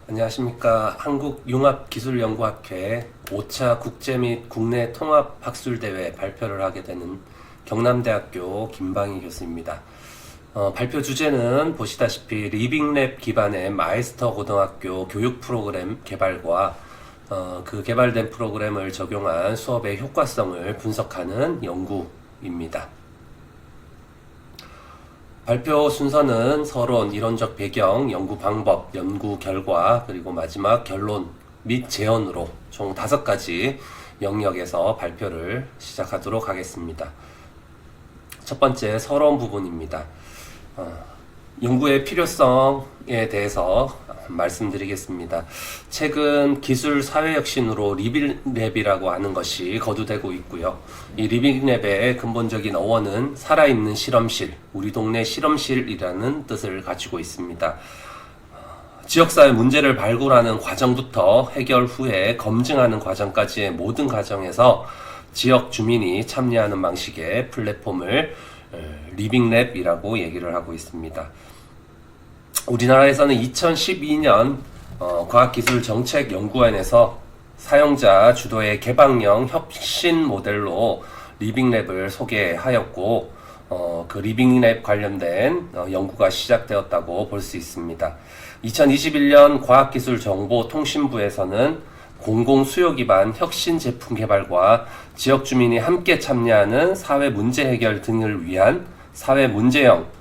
안녕하십니까. 한국융합기술연구학회 5차 국제 및 국내 통합학술대회 발표를 하게 되는 경남대학교 김방희 교수입니다. 발표 주제는 보시다시피 리빙랩 기반의 마이스터 고등학교 교육 프로그램 개발과 그 개발된 프로그램을 적용한 수업의 효과성을 분석하는 연구입니다. 발표 순서는 서론, 이론적 배경, 연구 방법, 연구 결과, 그리고 마지막 결론 및 제언으로 총 5가지 영역에서 발표를 시작하도록 하겠습니다. 첫 번째 서론 부분입니다. 연구의 필요성에 대해서 말씀드리겠습니다. 최근 기술 사회혁신으로 리빙랩이라고 하는 것이 거두되고 있고요. 이 리빙랩의 근본적인 어원은 살아있는 실험실, 우리 동네 실험실이라는 뜻을 가지고 있습니다. 지역사회 문제를 발굴하는 과정부터 해결 후에 검증하는 과정까지의 모든 과정에서 지역 주민이 참여하는 방식의 플랫폼을 리빙랩이라고 얘기를 하고 있습니다. 우리나라에서는 2012년 과학기술정책연구원에서 사용자 주도의 개방형 혁신 모델로 리빙랩을 소개하였고 그 리빙랩 관련된 연구가 시작되었다고 볼 수 있습니다. 2021년 과학기술정보통신부에서는 공공수요 기반 혁신 제품 개발과 지역 주민이 함께 참여하는 사회 문제 해결 등을 위한 사회 문제형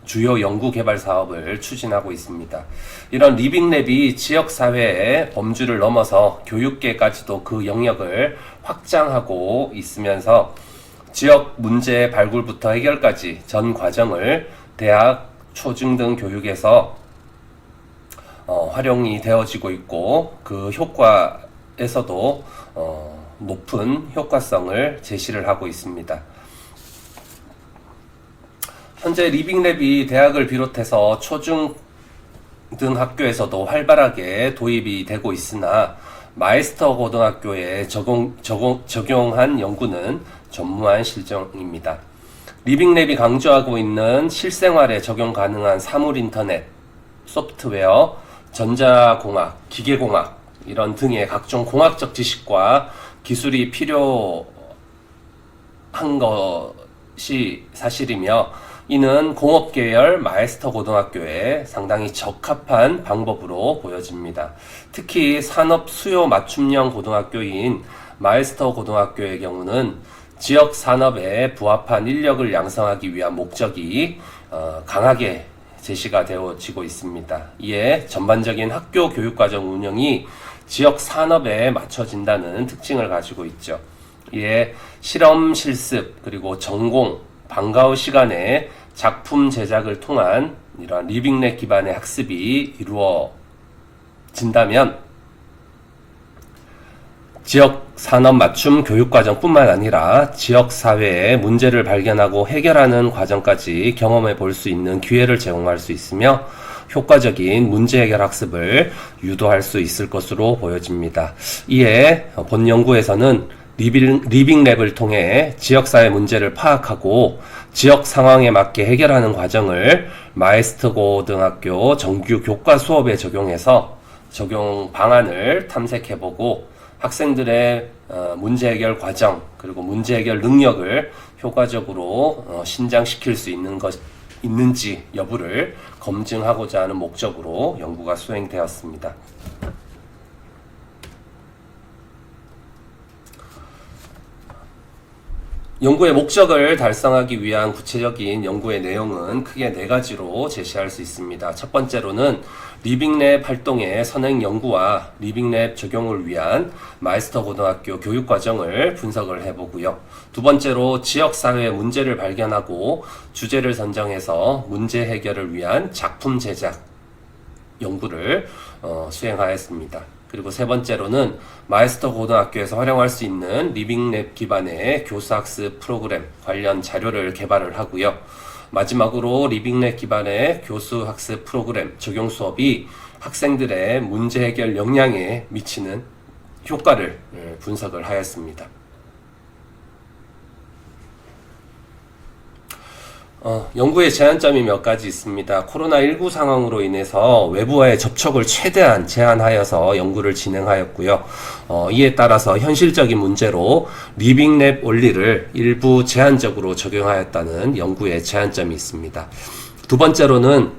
주요 연구 개발 사업을 추진하고 있습니다. 이런 리빙랩이 지역사회의 범주를 넘어서 교육계까지도 그 영역을 확장하고 있으면서 지역 문제 발굴부터 해결까지 전 과정을 대학, 초중등 교육에서 활용이 되어지고 있고 그 효과에서도 높은 효과성을 제시를 하고 있습니다. 현재 리빙랩이 대학을 비롯해서 초중 등 학교에서도 활발하게 도입이 되고 있으나 마이스터 고등학교에 적용한 연구는 전무한 실정입니다. 리빙랩이 강조하고 있는 실생활에 적용 가능한 사물 인터넷, 소프트웨어, 전자공학, 기계공학 이런 등의 각종 공학적 지식과 기술이 필요한 것이 사실이며 이는 공업계열 마이스터 고등학교에 상당히 적합한 방법으로 보여집니다. 특히 산업 수요 맞춤형 고등학교인 마이스터 고등학교의 경우는 지역 산업에 부합한 인력을 양성하기 위한 목적이 강하게 제시가 되어지고 있습니다. 이에 전반적인 학교 교육과정 운영이 지역 산업에 맞춰진다는 특징을 가지고 있죠. 이에 실험 실습 그리고 전공 방과 후 시간에 작품 제작을 통한 이러한 리빙랩 기반의 학습이 이루어진다면 지역 산업 맞춤 교육과정뿐만 아니라 지역 사회의 문제를 발견하고 해결하는 과정까지 경험해 볼 수 있는 기회를 제공할 수 있으며 효과적인 문제 해결 학습을 유도할 수 있을 것으로 보여집니다. 이에 본 연구에서는 리빙랩을 통해 지역사회 문제를 파악하고 지역 상황에 맞게 해결하는 과정을 마이스터 고등학교 정규 교과 수업에 적용해서 적용 방안을 탐색해보고 학생들의 문제 해결 과정 그리고 문제 해결 능력을 효과적으로 신장시킬 수 있는지 여부를 검증하고자 하는 목적으로 연구가 수행되었습니다. 연구의 목적을 달성하기 위한 구체적인 연구의 내용은 크게 4가지로 제시할 수 있습니다. 첫 번째로는 리빙랩 활동의 선행 연구와 리빙랩 적용을 위한 마이스터 고등학교 교육과정을 분석을 해보고요. 두 번째로 지역사회의 문제를 발견하고 주제를 선정해서 문제 해결을 위한 작품 제작 연구를 수행하였습니다. 그리고 세 번째로는 마이스터 고등학교에서 활용할 수 있는 리빙랩 기반의 교수학습 프로그램 관련 자료를 개발을 하고요. 마지막으로 리빙랩 기반의 교수학습 프로그램 적용 수업이 학생들의 문제 해결 역량에 미치는 효과를 분석을 하였습니다. 연구의 제한점이 몇 가지 있습니다. 코로나19 상황으로 인해서 외부와의 접촉을 최대한 제한하여서 연구를 진행하였고요. 이에 따라서 현실적인 문제로 리빙랩 원리를 일부 제한적으로 적용하였다는 연구의 제한점이 있습니다. 두 번째로는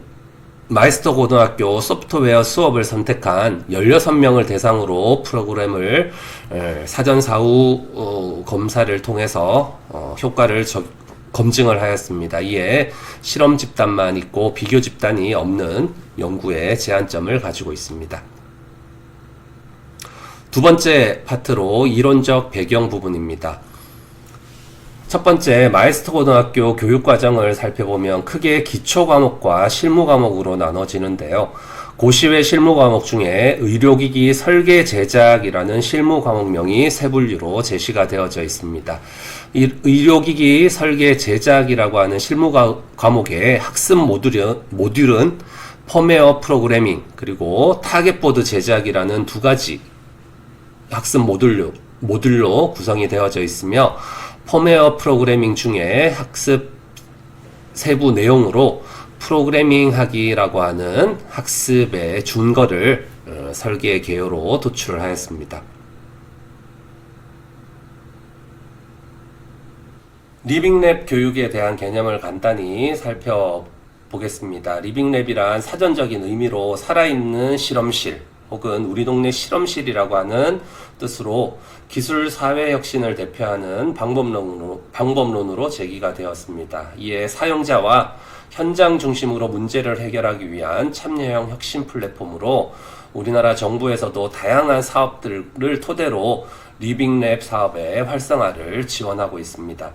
마이스터 고등학교 소프트웨어 수업을 선택한 16명을 대상으로 프로그램을 사전 사후 검사를 통해서 효과를 검증을 하였습니다. 이에 실험 집단만 있고 비교 집단이 없는 연구의 제한점을 가지고 있습니다. 두 번째 파트로 이론적 배경 부분입니다. 첫 번째, 마이스터 고등학교 교육과정을 살펴보면 크게 기초과목과 실무과목으로 나눠지는데요. 고시외 실무과목 중에 의료기기 설계 제작이라는 실무과목명이 세 분류로 제시가 되어져 있습니다. 이 의료기기 설계 제작이라고 하는 실무과목의 학습 모듈은 펌웨어 프로그래밍 그리고 타겟보드 제작이라는 두 가지 학습 모듈로 구성이 되어져 있으며 펌웨어 프로그래밍 중에 학습 세부 내용으로 프로그래밍 하기라고 하는 학습의 준거를 설계 개요로 도출을 하였습니다. 리빙랩 교육에 대한 개념을 간단히 살펴보겠습니다. 리빙랩이란 사전적인 의미로 살아있는 실험실 혹은 우리 동네 실험실이라고 하는 뜻으로 기술 사회 혁신을 대표하는 방법론으로 제기가 되었습니다. 이에 사용자와 현장 중심으로 문제를 해결하기 위한 참여형 혁신 플랫폼으로 우리나라 정부에서도 다양한 사업들을 토대로 리빙랩 사업의 활성화를 지원하고 있습니다.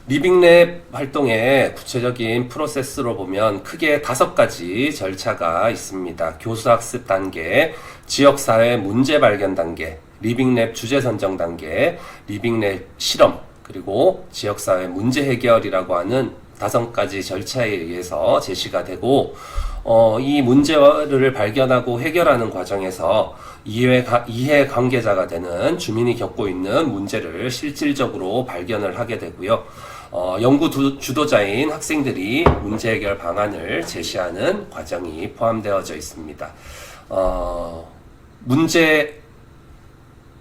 리빙랩 활동의 구체적인 프로세스로 보면 크게 5가지 절차가 있습니다. 교수학습 단계, 지역사회 문제 발견 단계, 리빙랩 주제 선정 단계, 리빙랩 실험, 그리고 지역사회 문제 해결이라고 하는 5가지 절차에 의해서 제시가 되고 이 문제를 발견하고 해결하는 과정에서 이해 관계자가 되는 주민이 겪고 있는 문제를 실질적으로 발견을 하게 되고요. 연구 주도자인 학생들이 문제 해결 방안을 제시하는 과정이 포함되어져 있습니다. 문제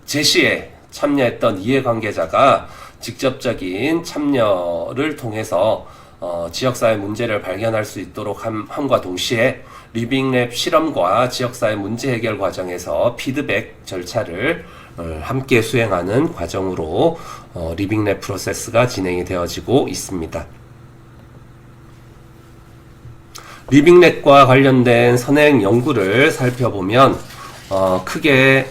제시에 참여했던 이해관계자가 직접적인 참여를 통해서 지역사회 문제를 발견할 수 있도록 함과 동시에 리빙랩 실험과 지역사회 문제 해결 과정에서 피드백 절차를 함께 수행하는 과정으로 리빙랩 프로세스가 진행이 되어지고 있습니다. 리빙랩과 관련된 선행 연구를 살펴보면 크게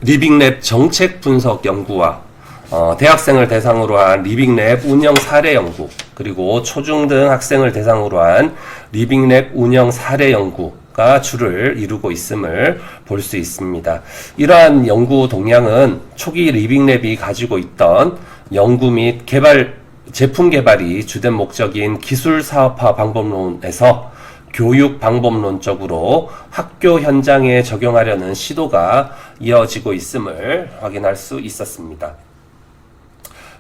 리빙랩 정책 분석 연구와 대학생을 대상으로 한 리빙랩 운영 사례 연구, 그리고 초중등 학생을 대상으로 한 리빙랩 운영 사례 연구가 주를 이루고 있음을 볼 수 있습니다. 이러한 연구 동향은 초기 리빙랩이 가지고 있던 연구 및 제품 개발이 주된 목적인 기술 사업화 방법론에서 교육 방법론적으로 학교 현장에 적용하려는 시도가 이어지고 있음을 확인할 수 있었습니다.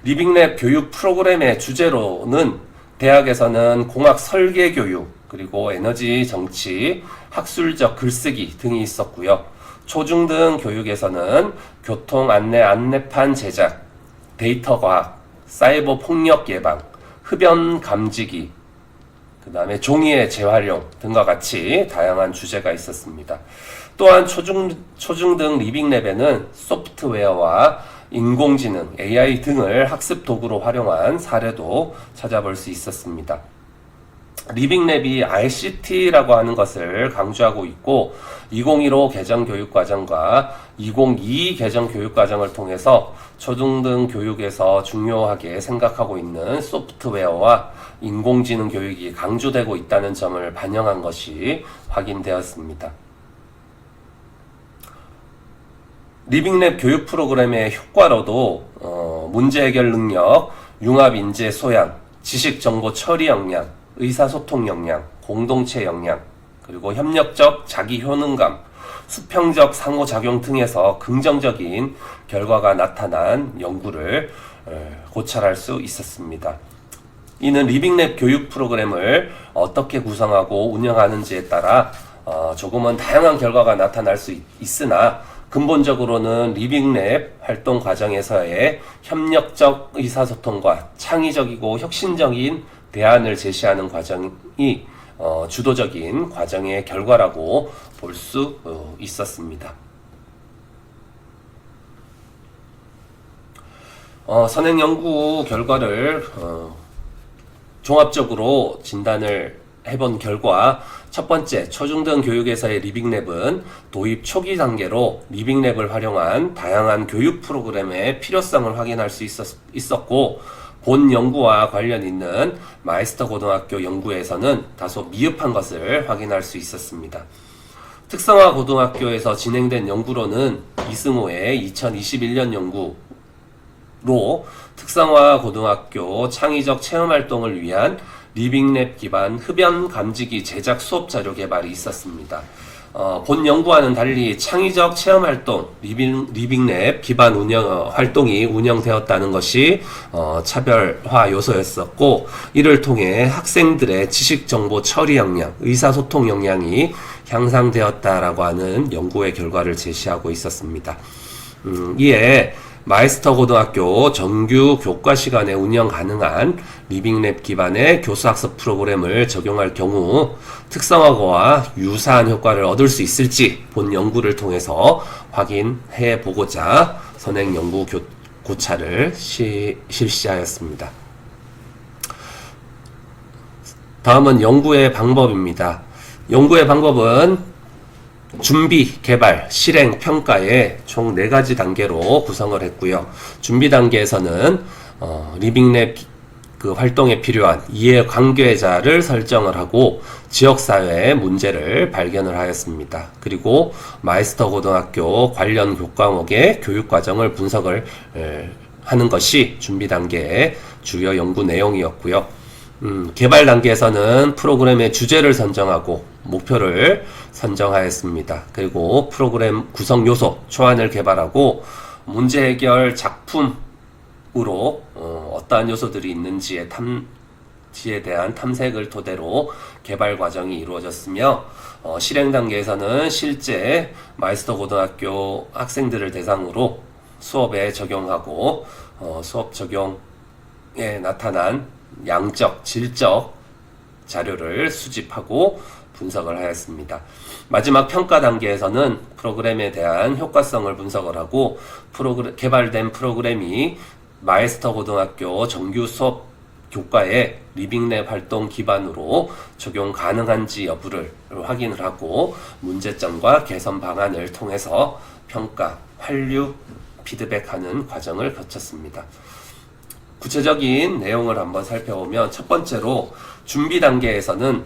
리빙랩 교육 프로그램의 주제로는 대학에서는 공학 설계 교육, 그리고 에너지 정치, 학술적 글쓰기 등이 있었고요. 초중등 교육에서는 교통 안내판 제작, 데이터 과학, 사이버 폭력 예방, 흡연 감지기, 그 다음에 종이의 재활용 등과 같이 다양한 주제가 있었습니다. 또한 초중등 리빙랩에는 소프트웨어와 인공지능, AI 등을 학습 도구로 활용한 사례도 찾아볼 수 있었습니다. 리빙랩이 ICT라고 하는 것을 강조하고 있고 2015 개정 교육과정과 2022 개정 교육과정을 통해서 초중등 교육에서 중요하게 생각하고 있는 소프트웨어와 인공지능 교육이 강조되고 있다는 점을 반영한 것이 확인되었습니다. 리빙랩 교육 프로그램의 효과로도 문제 해결 능력, 융합 인재 소양, 지식 정보 처리 역량, 의사소통 역량, 공동체 역량, 그리고 협력적 자기 효능감, 수평적 상호작용 등에서 긍정적인 결과가 나타난 연구를 고찰할 수 있었습니다. 이는 리빙랩 교육 프로그램을 어떻게 구성하고 운영하는지에 따라 조금은 다양한 결과가 나타날 수 있으나 근본적으로는 리빙랩 활동 과정에서의 협력적 의사소통과 창의적이고 혁신적인 대안을 제시하는 과정이 주도적인 과정의 결과라고 볼 수 있었습니다. 선행 연구 결과를 종합적으로 진단을 해본 결과, 첫 번째, 초중등 교육에서의 리빙랩은 도입 초기 단계로 리빙랩을 활용한 다양한 교육 프로그램의 필요성을 확인할 수 있었고, 본 연구와 관련 있는 마이스터 고등학교 연구에서는 다소 미흡한 것을 확인할 수 있었습니다. 특성화 고등학교에서 진행된 연구로는 이승호의 2021년 연구로 특성화 고등학교 창의적 체험활동을 위한 리빙랩 기반 흡연 감지기 제작 수업 자료 개발이 있었습니다. 본 연구와는 달리 창의적 체험활동, 리빙랩 기반 활동이 운영되었다는 것이 차별화 요소였었고, 이를 통해 학생들의 지식정보 처리 역량, 의사소통 역량이 향상되었다라고 하는 연구의 결과를 제시하고 있었습니다. 이에 마이스터 고등학교 정규 교과 시간에 운영 가능한 리빙랩 기반의 교수학습 프로그램을 적용할 경우 특성화고와 유사한 효과를 얻을 수 있을지 본 연구를 통해서 확인해 보고자 선행 연구 고찰을 실시하였습니다. 다음은 연구의 방법입니다. 연구의 방법은 준비, 개발, 실행, 평가의 총 4가지 단계로 구성을 했고요. 준비 단계에서는 리빙랩 활동에 필요한 이해관계자를 설정을 하고 지역사회의 문제를 발견을 하였습니다. 그리고 마이스터 고등학교 관련 교과목의 교육과정을 분석을 하는 것이 준비 단계의 주요 연구 내용이었고요. 개발 단계에서는 프로그램의 주제를 선정하고 목표를 선정하였습니다. 그리고 프로그램 구성 요소, 초안을 개발하고 문제 해결 작품으로 어떠한 요소들이 있는지에 대한 탐색을 토대로 개발 과정이 이루어졌으며, 실행 단계에서는 실제 마이스터 고등학교 학생들을 대상으로 수업에 적용하고 수업 적용에 나타난 양적, 질적 자료를 수집하고 분석을 하였습니다. 마지막 평가 단계에서는 프로그램에 대한 효과성을 분석을 하고 개발된 프로그램이 마이스터 고등학교 정규 수업 교과에 리빙랩 활동 기반으로 적용 가능한지 여부를 확인을 하고 문제점과 개선 방안을 통해서 평가, 환류, 피드백하는 과정을 거쳤습니다. 구체적인 내용을 한번 살펴보면, 첫 번째로 준비 단계에서는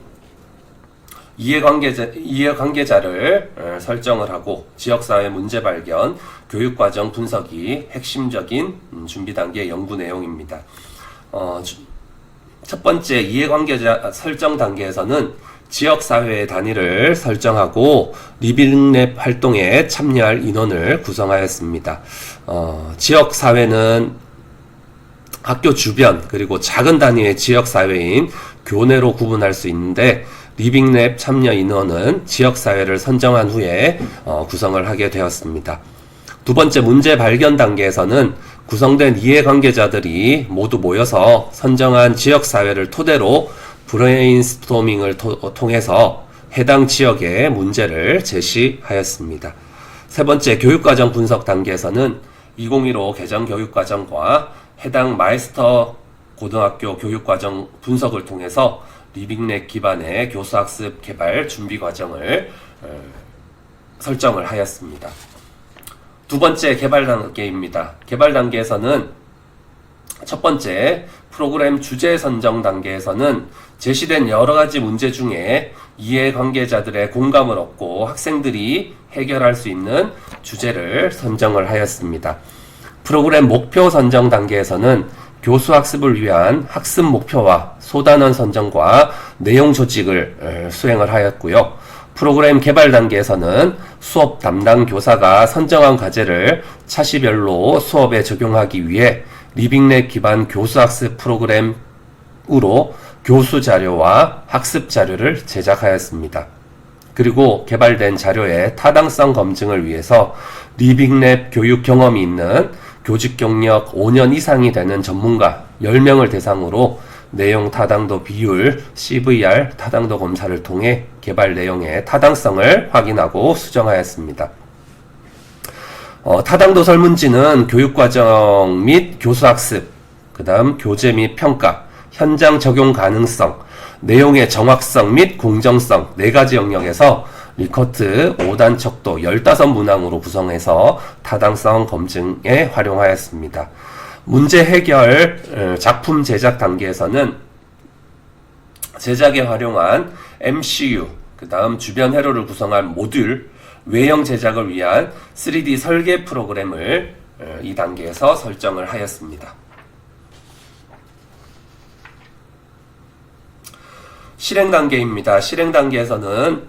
이해관계자를 설정을 하고 지역사회 문제 발견, 교육과정 분석이 핵심적인 준비 단계 연구 내용입니다. 첫 번째 이해관계자 설정 단계에서는 지역사회의 단위를 설정하고 리빙랩 활동에 참여할 인원을 구성하였습니다. 지역사회는 학교 주변 그리고 작은 단위의 지역사회인 교내로 구분할 수 있는데, 리빙랩 참여 인원은 지역사회를 선정한 후에 구성을 하게 되었습니다. 두 번째 문제 발견 단계에서는 구성된 이해관계자들이 모두 모여서 선정한 지역사회를 토대로 브레인스토밍을 통해서 해당 지역의 문제를 제시하였습니다. 세 번째 교육과정 분석 단계에서는 2015 개정 교육과정과 해당 마이스터 고등학교 교육과정 분석을 통해서 리빙랩 기반의 교수학습 개발 준비 과정을 설정을 하였습니다. 두 번째 개발 단계입니다. 개발 단계에서는 첫 번째 프로그램 주제 선정 단계에서는 제시된 여러 가지 문제 중에 이해관계자들의 공감을 얻고 학생들이 해결할 수 있는 주제를 선정을 하였습니다. 프로그램 목표 선정 단계에서는 교수학습을 위한 학습 목표와 소단원 선정과 내용 조직을 수행을 하였고요. 프로그램 개발 단계에서는 수업 담당 교사가 선정한 과제를 차시별로 수업에 적용하기 위해 리빙랩 기반 교수학습 프로그램으로 교수 자료와 학습 자료를 제작하였습니다. 그리고 개발된 자료의 타당성 검증을 위해서 리빙랩 교육 경험이 있는 교직 경력 5년 이상이 되는 전문가 10명을 대상으로 내용 타당도 비율 CVR 타당도 검사를 통해 개발 내용의 타당성을 확인하고 수정하였습니다. 타당도 설문지는 교육과정 및 교수학습, 그 다음 교재 및 평가, 현장 적용 가능성, 내용의 정확성 및 공정성 4가지 영역에서 리커트 5단 척도 15문항으로 구성해서 타당성 검증에 활용하였습니다. 문제 해결 작품 제작 단계에서는 제작에 활용한 MCU, 그 다음 주변 회로를 구성한 모듈, 외형 제작을 위한 3D 설계 프로그램을 이 단계에서 설정을 하였습니다. 실행 단계입니다. 실행 단계에서는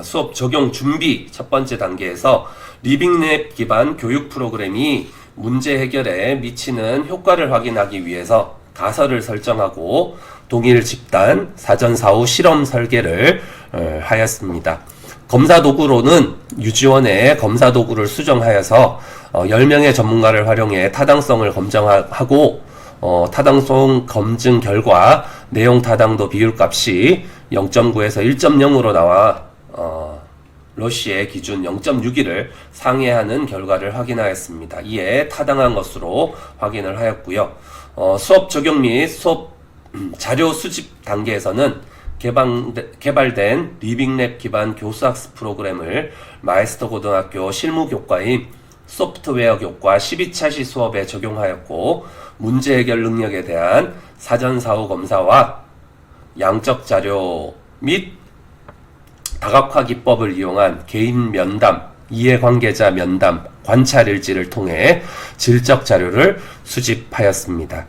수업 적용 준비 첫 번째 단계에서 리빙랩 기반 교육 프로그램이 문제 해결에 미치는 효과를 확인하기 위해서 가설을 설정하고 동일 집단 사전 사후 실험 설계를 하였습니다. 검사 도구로는 유지원의 검사 도구를 수정하여서 10명의 전문가를 활용해 타당성을 검증하고 타당성 검증 결과 내용 타당도 비율값이 0.9에서 1.0으로 나와 러시의 기준 0.61을 상회하는 결과를 확인하였습니다. 이에 타당한 것으로 확인을 하였고요. 수업 적용 및 수업 자료 수집 단계에서는 개발된 리빙랩 기반 교수학습 프로그램을 마이스터 고등학교 실무교과인 소프트웨어 교과 12차 시 수업에 적용하였고 문제 해결 능력에 대한 사전 사후 검사와 양적 자료 및 다각화 기법을 이용한 개인 면담, 이해관계자 면담, 관찰 일지를 통해 질적 자료를 수집하였습니다.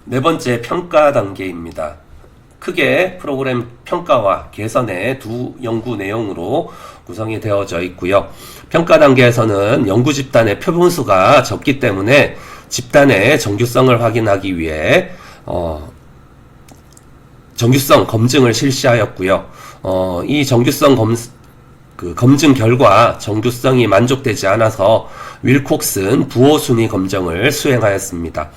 네 번째 평가 단계입니다. 크게 프로그램 평가와 개선의 두 연구 내용으로 구성이 되어져 있고요. 평가 단계에서는 연구 집단의 표본수가 적기 때문에 집단의 정규성을 확인하기 위해 정규성 검증을 실시하였고요. 이 정규성 검증 결과 정규성이 만족되지 않아서 윌콕슨 부호 순위 검증을 수행하였습니다.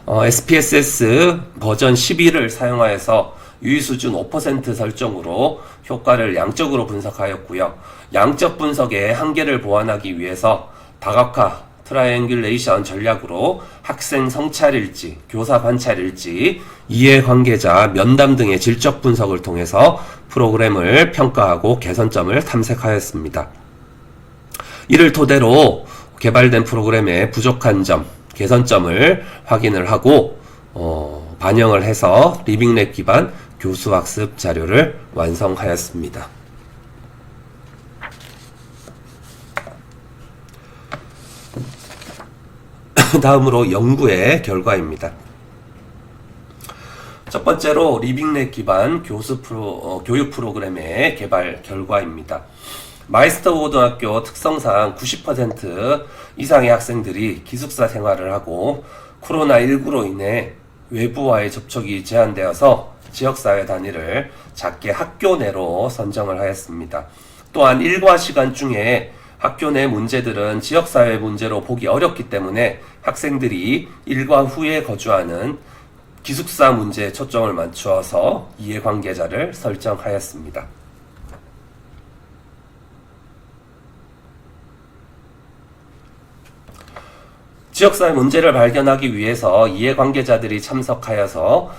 SPSS 버전 11을 사용하여서 유의수준 5% 설정으로 효과를 양적으로 분석하였고요. 양적 분석의 한계를 보완하기 위해서 다각화 트라이앵귤레이션 전략으로 학생 성찰일지, 교사 관찰일지, 이해관계자 면담 등의 질적 분석을 통해서 프로그램을 평가하고 개선점을 탐색하였습니다. 이를 토대로 개발된 프로그램의 부족한 점, 개선점을 확인을 하고 반영을 해서 리빙랩 기반 교수학습 자료를 완성하였습니다. 다음으로 연구의 결과입니다. 첫 번째로 리빙랩 기반 교육 프로그램의 개발 결과입니다. 마이스터 고등학교 특성상 90% 이상의 학생들이 기숙사 생활을 하고 코로나19로 인해 외부와의 접촉이 제한되어서 지역사회 단위를 작게 학교 내로 선정을 하였습니다. 또한 일과 시간 중에 학교 내 문제들은 지역사회 문제로 보기 어렵기 때문에 학생들이 일과 후에 거주하는 기숙사 문제에 초점을 맞추어서 이해관계자를 설정하였습니다. 지역사회 문제를 발견하기 위해서 이해관계자들이 참석하여서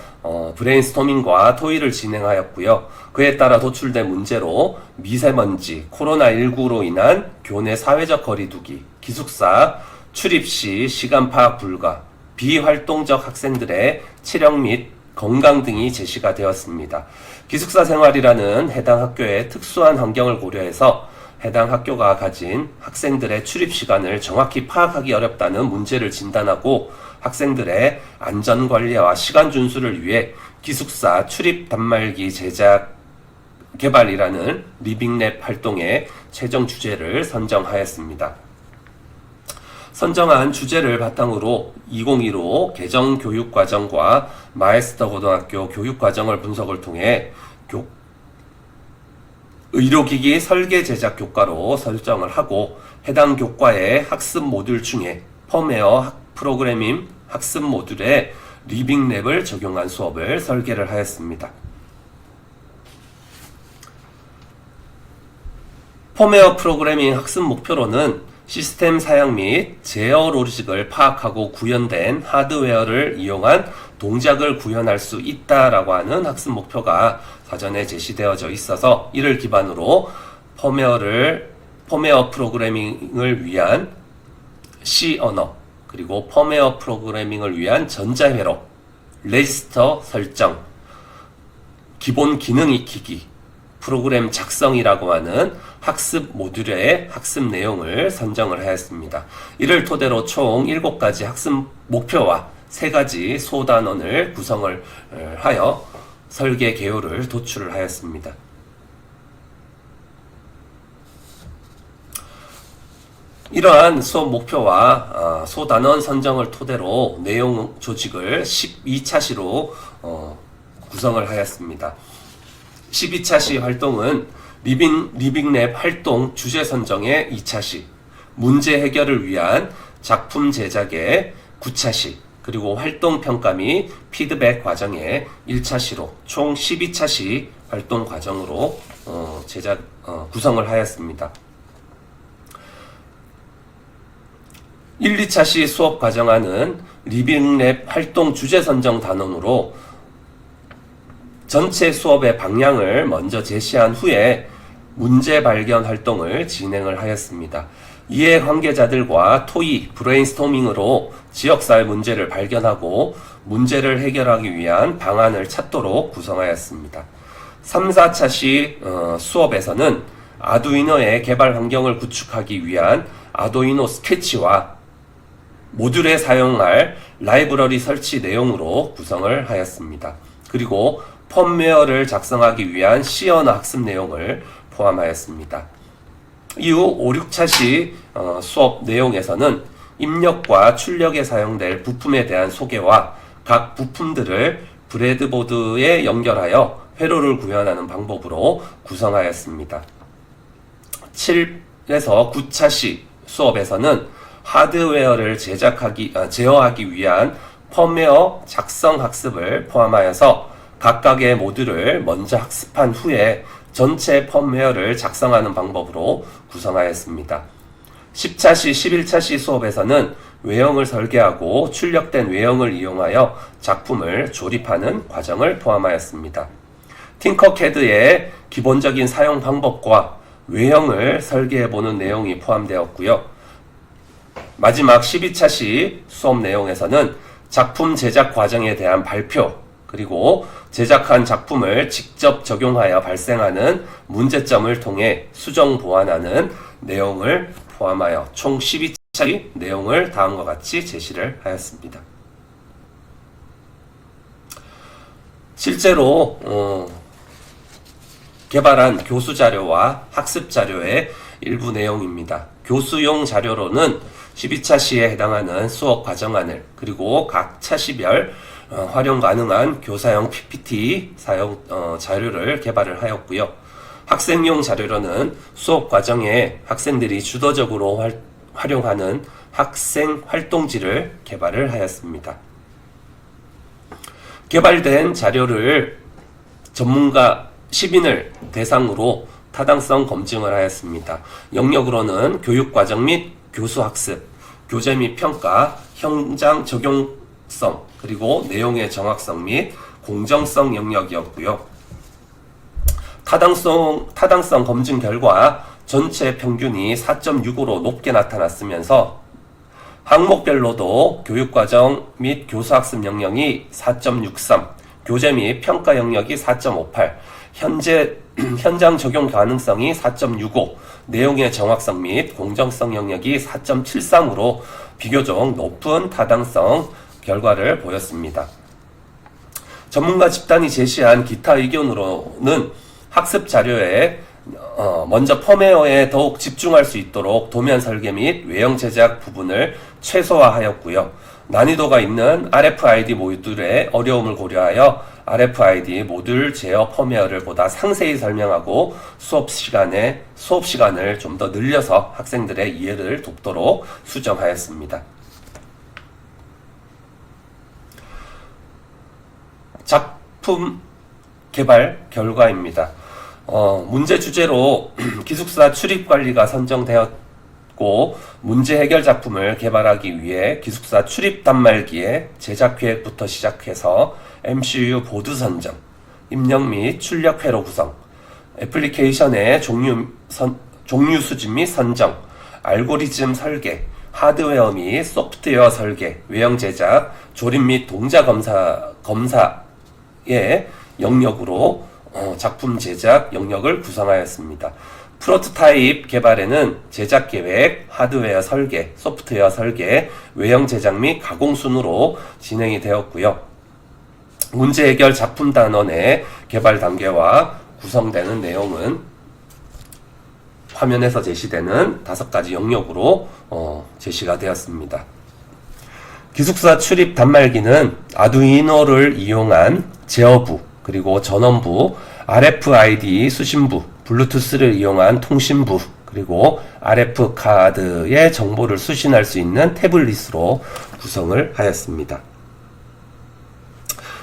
브레인스토밍과 토의를 진행하였고요. 그에 따라 도출된 문제로 미세먼지, 코로나19로 인한 교내 사회적 거리두기, 기숙사, 출입 시 시간 파악 불가, 비활동적 학생들의 체력 및 건강 등이 제시가 되었습니다. 기숙사 생활이라는 해당 학교의 특수한 환경을 고려해서 해당 학교가 가진 학생들의 출입 시간을 정확히 파악하기 어렵다는 문제를 진단하고 학생들의 안전관리와 시간 준수를 위해 기숙사 출입 단말기 제작 개발이라는 리빙랩 활동의 최종 주제를 선정하였습니다. 선정한 주제를 바탕으로 2015 개정교육과정과 마에스터 고등학교 교육과정을 분석을 통해 의료기기 설계 제작 교과로 설정을 하고 해당 교과의 학습 모듈 중에 펌웨어 프로그래밍 학습 모듈에 리빙랩을 적용한 수업을 설계를 하였습니다. 펌웨어 프로그래밍 학습 목표로는 시스템 사양 및 제어 로직을 파악하고 구현된 하드웨어를 이용한 동작을 구현할 수 있다라고 하는 학습 목표가 사전에 제시되어져 있어서 이를 기반으로 펌웨어 프로그래밍을 위한 C 언어, 그리고 펌웨어 프로그래밍을 위한 전자회로, 레지스터 설정, 기본 기능 익히기, 프로그램 작성이라고 하는 학습 모듈의 학습 내용을 선정을 하였습니다. 이를 토대로 총 7가지 학습 목표와 3가지 소단원을 구성을 하여 설계 개요를 도출을 하였습니다. 이러한 수업 목표와 소단원 선정을 토대로 내용 조직을 12차시로 구성을 하였습니다. 12차시 활동은 리빙랩 활동 주제 선정의 2차시, 문제 해결을 위한 작품 제작의 9차시, 그리고 활동 평가 및 피드백 과정의 1차시로 총 12차시 활동 과정으로 구성을 하였습니다. 1, 2차시 수업 과정안은 리빙랩 활동 주제 선정 단원으로 전체 수업의 방향을 먼저 제시한 후에 문제 발견 활동을 진행을 하였습니다. 이해 관계자들과 토의, 브레인스토밍으로 지역사회 문제를 발견하고 문제를 해결하기 위한 방안을 찾도록 구성하였습니다. 3, 4차시 수업에서는 아두이노의 개발 환경을 구축하기 위한 아두이노 스케치와 모듈에 사용할 라이브러리 설치 내용으로 구성을 하였습니다. 그리고 펌웨어를 작성하기 위한 C 언어 학습 내용을 포함하였습니다. 이후 5, 6차시 수업 내용에서는 입력과 출력에 사용될 부품에 대한 소개와 각 부품들을 브레드보드에 연결하여 회로를 구현하는 방법으로 구성하였습니다. 7에서 9차시 수업에서는 하드웨어를 제어하기 위한 펌웨어 작성 학습을 포함하여서 각각의 모듈을 먼저 학습한 후에 전체 펌웨어를 작성하는 방법으로 구성하였습니다. 10차시, 11차시 수업에서는 외형을 설계하고 출력된 외형을 이용하여 작품을 조립하는 과정을 포함하였습니다. 팅커캐드의 기본적인 사용 방법과 외형을 설계해보는 내용이 포함되었고요. 마지막 12차시 수업 내용에서는 작품 제작 과정에 대한 발표, 그리고 제작한 작품을 직접 적용하여 발생하는 문제점을 통해 수정 보완하는 내용을 포함하여 총 12차시 내용을 다음과 같이 제시를 하였습니다. 실제로 개발한 교수 자료와 학습 자료의 일부 내용입니다. 교수용 자료로는 12차시에 해당하는 수업 과정안을, 그리고 각 차시별 활용 가능한 교사용 PPT 사용 자료를 개발을 하였고요. 학생용 자료로는 수업 과정에 학생들이 주도적으로 활용하는 학생 활동지를 개발을 하였습니다. 개발된 자료를 전문가 10인을 대상으로 타당성 검증을 하였습니다. 영역으로는 교육과정 및 교수학습, 교재 및 평가, 현장 적용성, 그리고 내용의 정확성 및 공정성 영역이었고요. 타당성 검증 결과 전체 평균이 4.65로 높게 나타났으면서 항목별로도 교육과정 및 교수학습 영역이 4.63, 교재 및 평가 영역이 4.58, 현재 현장 적용 가능성이 4.65, 내용의 정확성 및 공정성 영역이 4.73으로 비교적 높은 타당성 결과를 보였습니다. 전문가 집단이 제시한 기타 의견으로는 학습 자료에 먼저 펌웨어에 더욱 집중할 수 있도록 도면 설계 및 외형 제작 부분을 최소화하였고요. 난이도가 있는 RFID 모듈의 어려움을 고려하여 RFID 모듈 제어 펌웨어를 보다 상세히 설명하고 수업 시간을 좀 더 늘려서 학생들의 이해를 돕도록 수정하였습니다. 작품 개발 결과입니다. 문제 주제로 기숙사 출입 관리가 선정되었고, 문제 해결 작품을 개발하기 위해 기숙사 출입 단말기의 제작 계획부터 시작해서 MCU 보드 선정, 입력 및 출력 회로 구성, 애플리케이션의 종류 수집 및 선정, 알고리즘 설계, 하드웨어 및 소프트웨어 설계, 외형 제작, 조립 및 동작 검사의 영역으로 작품 제작 영역을 구성하였습니다. 프로토타입 개발에는 제작 계획, 하드웨어 설계, 소프트웨어 설계, 외형 제작 및 가공 순으로 진행이 되었고요. 문제 해결 작품 단원의 개발 단계와 구성되는 내용은 화면에서 제시되는 5가지 영역으로 제시가 되었습니다. 기숙사 출입 단말기는 아두이노를 이용한 제어부, 그리고 전원부, RFID 수신부, 블루투스를 이용한 통신부, 그리고 RF 카드의 정보를 수신할 수 있는 태블릿으로 구성을 하였습니다.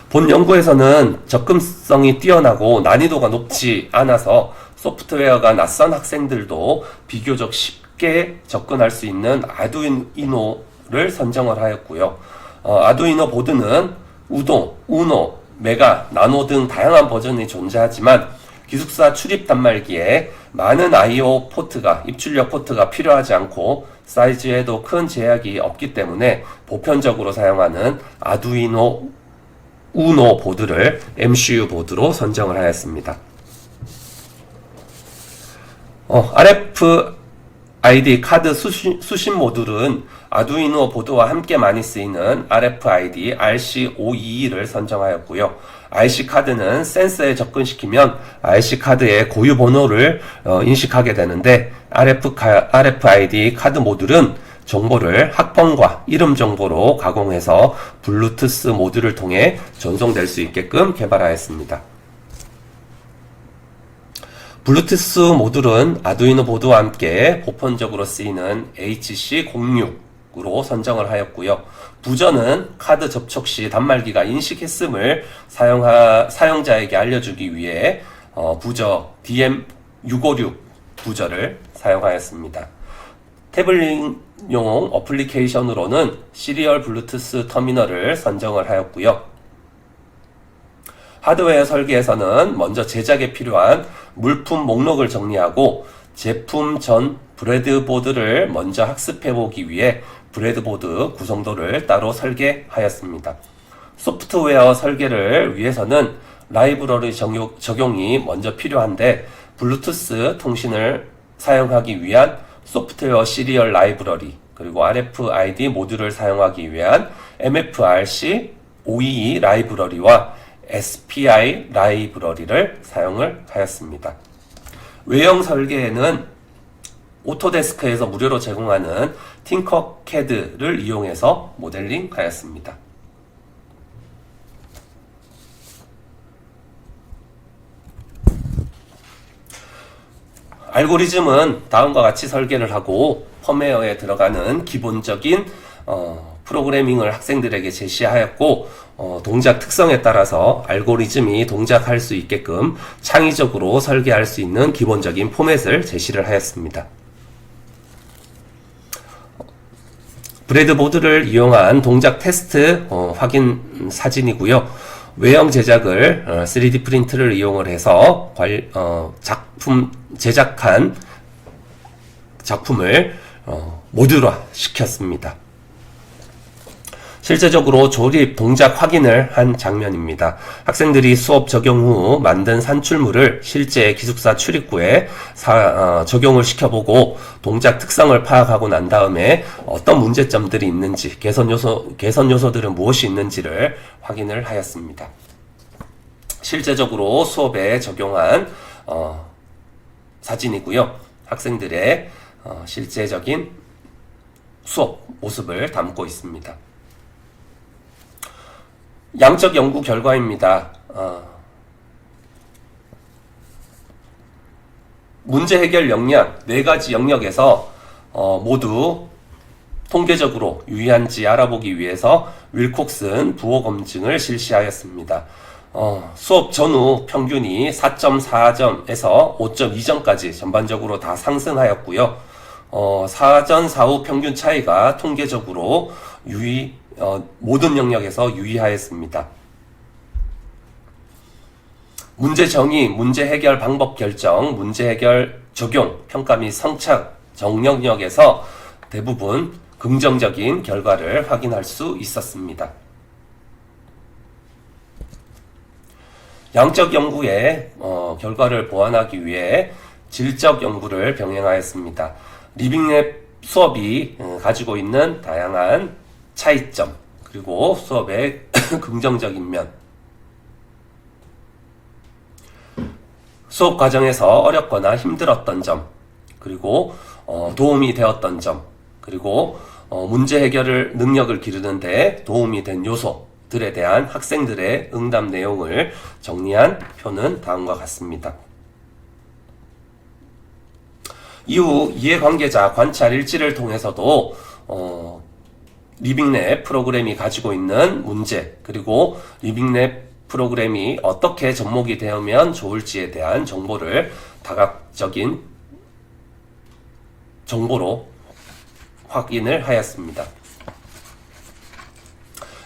본 연구에서는 접근성이 뛰어나고 난이도가 높지 않아서 소프트웨어가 낯선 학생들도 비교적 쉽게 접근할 수 있는 아두이노를 선정을 하였고요. 아두이노 보드는 우노, 메가, 나노 등 다양한 버전이 존재하지만 기숙사 출입 단말기에 많은 I/O 포트가, 입출력 포트가 필요하지 않고 사이즈에도 큰 제약이 없기 때문에 보편적으로 사용하는 아두이노 우노 보드를 MCU 보드로 선정을 하였습니다. RFID 카드 수신 모듈은 아두이노 보드와 함께 많이 쓰이는 RFID RC522를 선정하였고요. RC 카드는 센서에 접근시키면 RC 카드의 고유 번호를 인식하게 되는데, RFID 카드 모듈은 정보를 학번과 이름 정보로 가공해서 블루투스 모듈을 통해 전송될 수 있게끔 개발하였습니다. 블루투스 모듈은 아두이노 보드와 함께 보편적으로 쓰이는 HC06으로 선정을 하였고요. 부저는 카드 접촉 시 단말기가 인식했음을 사용자에게 알려주기 위해 부저 DM656 부저를 사용하였습니다. 태블릿용 어플리케이션으로는 시리얼 블루투스 터미널을 선정을 하였고요. 하드웨어 설계에서는 먼저 제작에 필요한 물품 목록을 정리하고 제품 전 브레드보드를 먼저 학습해보기 위해 브레드보드 구성도를 따로 설계하였습니다. 소프트웨어 설계를 위해서는 라이브러리 적용이 먼저 필요한데, 블루투스 통신을 사용하기 위한 소프트웨어 시리얼 라이브러리, 그리고 RFID 모듈을 사용하기 위한 MFRC522 라이브러리와 SPI 라이브러리를 사용을 하였습니다. 외형 설계에는 오토데스크에서 무료로 제공하는 팅커캐드를 이용해서 모델링 하였습니다. 알고리즘은 다음과 같이 설계를 하고 펌웨어에 들어가는 기본적인 프로그래밍을 학생들에게 제시하였고, 동작 특성에 따라서 알고리즘이 동작할 수 있게끔 창의적으로 설계할 수 있는 기본적인 포맷을 제시를 하였습니다. 브레드보드를 이용한 동작 테스트 확인 사진이고요. 외형 제작을 3D 프린트를 이용을 해서 제작한 작품을 모듈화 시켰습니다. 실제적으로 조립 동작 확인을 한 장면입니다. 학생들이 수업 적용 후 만든 산출물을 실제 기숙사 출입구에 적용을 시켜보고 동작 특성을 파악하고 난 다음에 어떤 문제점들이 있는지, 개선 요소들은 무엇이 있는지를 확인을 하였습니다. 실제적으로 수업에 적용한 사진이고요. 학생들의 실제적인 수업 모습을 담고 있습니다. 양적 연구 결과입니다. 문제 해결 역량 4가지 영역에서 모두 통계적으로 유의한지 알아보기 위해서 윌콕슨 부호 검증을 실시하였습니다. 수업 전후 평균이 4.4점에서 5.2점까지 전반적으로 다 상승하였고요. 사전, 사후 평균 차이가 통계적으로 모든 영역에서 유의하였습니다. 문제 정의, 문제 해결 방법 결정, 문제 해결 적용, 평가 및 성착, 정영역에서 대부분 긍정적인 결과를 확인할 수 있었습니다. 양적 연구의 결과를 보완하기 위해 질적 연구를 병행하였습니다. 리빙랩 수업이 가지고 있는 다양한 차이점, 그리고 수업의 긍정적인 면, 수업 과정에서 어렵거나 힘들었던 점, 그리고 도움이 되었던 점, 그리고 문제 해결 능력을 기르는데 도움이 된 요소들에 대한 학생들의 응답 내용을 정리한 표는 다음과 같습니다. 이후 이해관계자 관찰 일지를 통해서도 리빙랩 프로그램이 가지고 있는 문제, 그리고 리빙랩 프로그램이 어떻게 접목이 되면 좋을지에 대한 정보를 다각적인 정보로 확인을 하였습니다.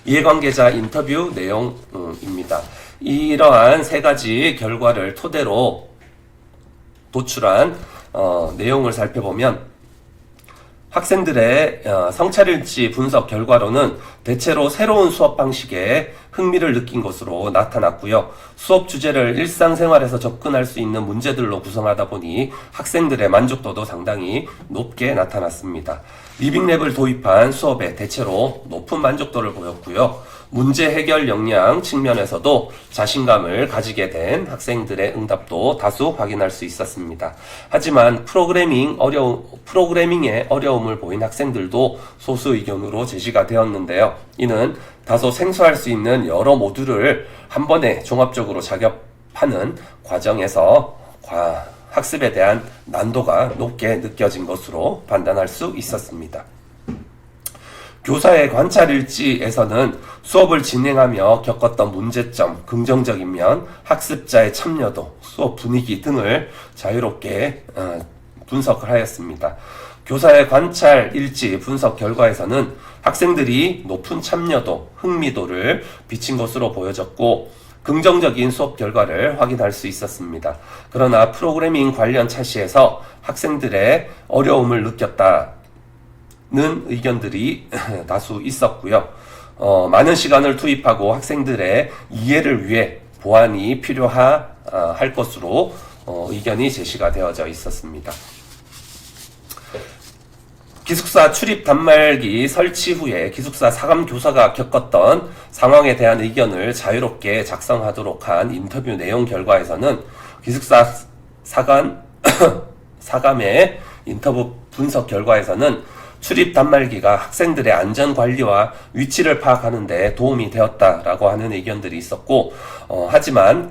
이해관계자 인터뷰 내용입니다. 이러한 3가지 결과를 토대로 도출한 내용을 살펴보면 학생들의 성찰일지 분석 결과로는 대체로 새로운 수업 방식에 흥미를 느낀 것으로 나타났고요. 수업 주제를 일상생활에서 접근할 수 있는 문제들로 구성하다 보니 학생들의 만족도도 상당히 높게 나타났습니다. 리빙랩을 도입한 수업에 대체로 높은 만족도를 보였고요. 문제 해결 역량 측면에서도 자신감을 가지게 된 학생들의 응답도 다수 확인할 수 있었습니다. 하지만 프로그래밍에 어려움을 보인 학생들도 소수 의견으로 제시가 되었는데요. 이는 다소 생소할 수 있는 여러 모듈을 한 번에 종합적으로 작업하는 과정에서 학습에 대한 난도가 높게 느껴진 것으로 판단할 수 있었습니다. 교사의 관찰일지에서는 수업을 진행하며 겪었던 문제점, 긍정적인 면, 학습자의 참여도, 수업 분위기 등을 자유롭게 분석을 하였습니다. 교사의 관찰일지 분석 결과에서는 학생들이 높은 참여도, 흥미도를 비친 것으로 보여졌고 긍정적인 수업 결과를 확인할 수 있었습니다. 그러나 프로그래밍 관련 차시에서 학생들의 어려움을 느꼈다 는 의견들이 다수 있었고요. 많은 시간을 투입하고 학생들의 이해를 위해 보완이 필요할 것으로 의견이 제시가 되어져 있었습니다. 기숙사 출입 단말기 설치 후에 기숙사 사감 교사가 겪었던 상황에 대한 의견을 자유롭게 작성하도록 한 인터뷰 내용 결과에서는 기숙사 사감의 인터뷰 분석 결과에서는 출입 단말기가 학생들의 안전관리와 위치를 파악하는 데 도움이 되었다라고 하는 의견들이 있었고 하지만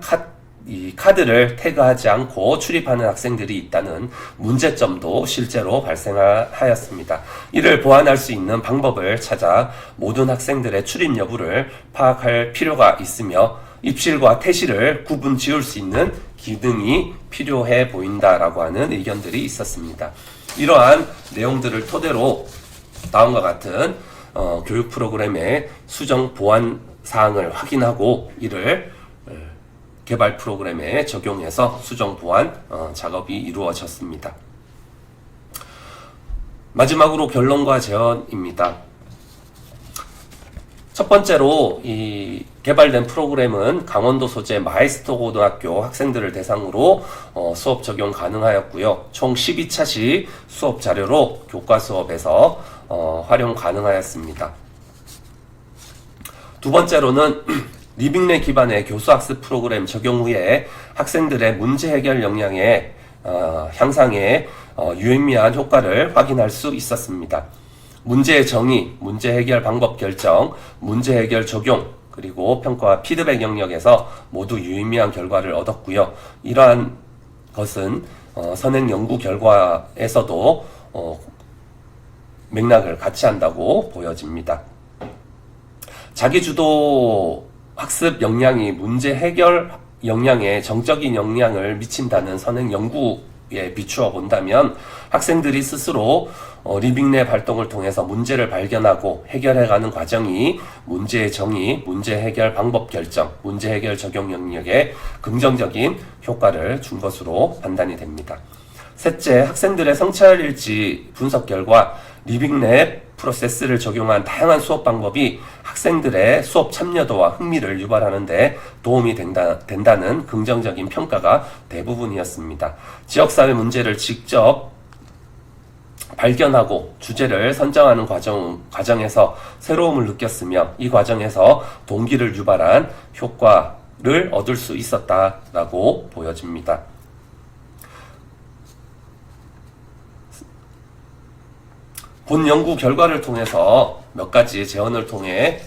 이 카드를 태그하지 않고 출입하는 학생들이 있다는 문제점도 실제로 발생하였습니다. 이를 보완할 수 있는 방법을 찾아 모든 학생들의 출입 여부를 파악할 필요가 있으며 입실과 퇴실을 구분 지을 수 있는 기능이 필요해 보인다라고 하는 의견들이 있었습니다. 이러한 내용들을 토대로 다음과 같은 교육 프로그램의 수정 보완 사항을 확인하고 이를 개발 프로그램에 적용해서 수정 보완 작업이 이루어졌습니다. 마지막으로 결론과 제언입니다. 첫 번째로 이 개발된 프로그램은 강원도 소재 마이스터 고등학교 학생들을 대상으로 수업 적용 가능하였고요. 총 12차시 수업 자료로 교과 수업에서 활용 가능하였습니다. 두 번째로는 리빙랩 기반의 교수학습 프로그램 적용 후에 학생들의 문제 해결 역량의 향상에 유의미한 효과를 확인할 수 있었습니다. 문제의 정의, 문제 해결 방법 결정, 문제 해결 적용, 그리고 평가와 피드백 영역에서 모두 유의미한 결과를 얻었고요. 이러한 것은 선행 연구 결과에서도 맥락을 같이 한다고 보여집니다. 자기주도 학습 역량이 문제 해결 역량에 정적인 영향을 미친다는 선행 연구에 비추어 본다면 학생들이 스스로 리빙랩 활동을 통해서 문제를 발견하고 해결해가는 과정이 문제의 정의, 문제 해결 방법 결정, 문제 해결 적용 영역에 긍정적인 효과를 준 것으로 판단이 됩니다. 셋째, 학생들의 성찰일지 분석 결과 리빙랩 프로세스를 적용한 다양한 수업 방법이 학생들의 수업 참여도와 흥미를 유발하는 데 도움이 된다는 긍정적인 평가가 대부분이었습니다. 지역사회 문제를 직접 발견하고 주제를 선정하는 과정에서 새로움을 느꼈으며 이 과정에서 동기를 유발한 효과를 얻을 수 있었다라고 보여집니다. 본 연구 결과를 통해서 몇 가지 제언을 통해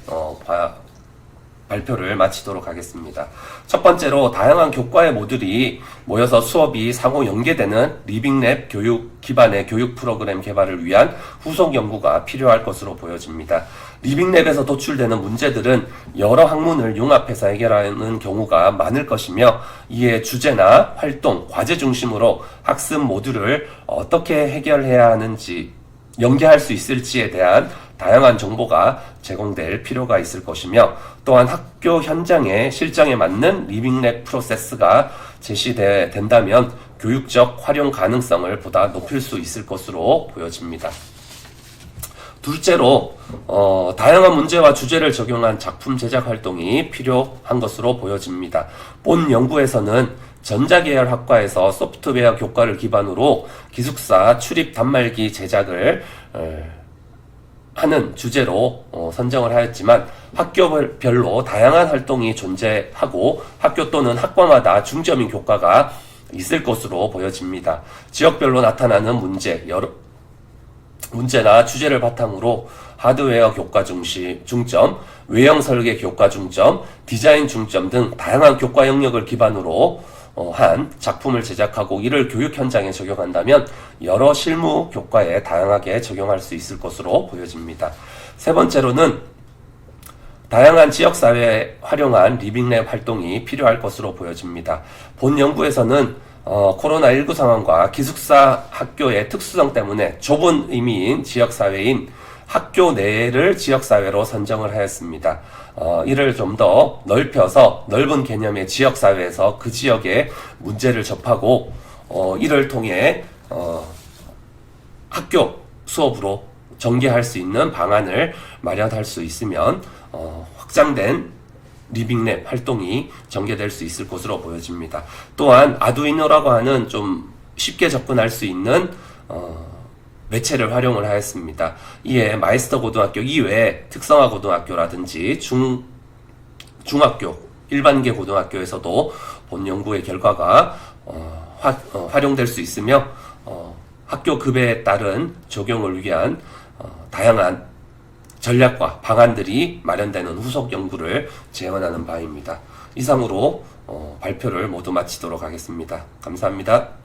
발표를 마치도록 하겠습니다. 첫 번째로 다양한 교과의 모듈이 모여서 수업이 상호 연계되는 리빙랩 교육 기반의 교육 프로그램 개발을 위한 후속 연구가 필요할 것으로 보여집니다. 리빙랩에서 도출되는 문제들은 여러 학문을 융합해서 해결하는 경우가 많을 것이며 이에 주제나 활동, 과제 중심으로 학습 모듈을 어떻게 해결해야 하는지 연계할 수 있을지에 대한 다양한 정보가 제공될 필요가 있을 것이며 또한 학교 현장의 실정에 맞는 리빙랩 프로세스가 제시된다면 교육적 활용 가능성을 보다 높일 수 있을 것으로 보여집니다. 둘째로 다양한 문제와 주제를 적용한 작품 제작 활동이 필요한 것으로 보여집니다. 본 연구에서는 전자계열 학과에서 소프트웨어 교과를 기반으로 기숙사 출입 단말기 제작을 하는 주제로 선정을 하였지만 학교별로 다양한 활동이 존재하고 학교 또는 학과마다 중점인 교과가 있을 것으로 보여집니다. 지역별로 나타나는 문제나 주제를 바탕으로 하드웨어 교과 중점, 외형 설계 교과 중점, 디자인 중점 등 다양한 교과 영역을 기반으로 한 작품을 제작하고 이를 교육 현장에 적용한다면 여러 실무 교과에 다양하게 적용할 수 있을 것으로 보여집니다. 세 번째로는 다양한 지역사회에 활용한 리빙랩 활동이 필요할 것으로 보여집니다. 본 연구에서는 코로나19 상황과 기숙사 학교의 특수성 때문에 좁은 의미인 지역사회인 학교 내를 지역사회로 선정을 하였습니다. 이를 좀 더 넓혀서 넓은 개념의 지역사회에서 그 지역의 문제를 접하고 이를 통해 학교 수업으로 전개할 수 있는 방안을 마련할 수 있으면 확장된 리빙랩 활동이 전개될 수 있을 것으로 보여집니다. 또한 아두이노라고 하는 좀 쉽게 접근할 수 있는 매체를 활용을 하였습니다. 이에 마이스터 고등학교 이외에 특성화 고등학교라든지 중학교, 일반계 고등학교에서도 본 연구의 결과가 활용될 수 있으며 학교 급여에 따른 적용을 위한 다양한 전략과 방안들이 마련되는 후속 연구를 제언하는 바입니다. 이상으로 발표를 모두 마치도록 하겠습니다. 감사합니다.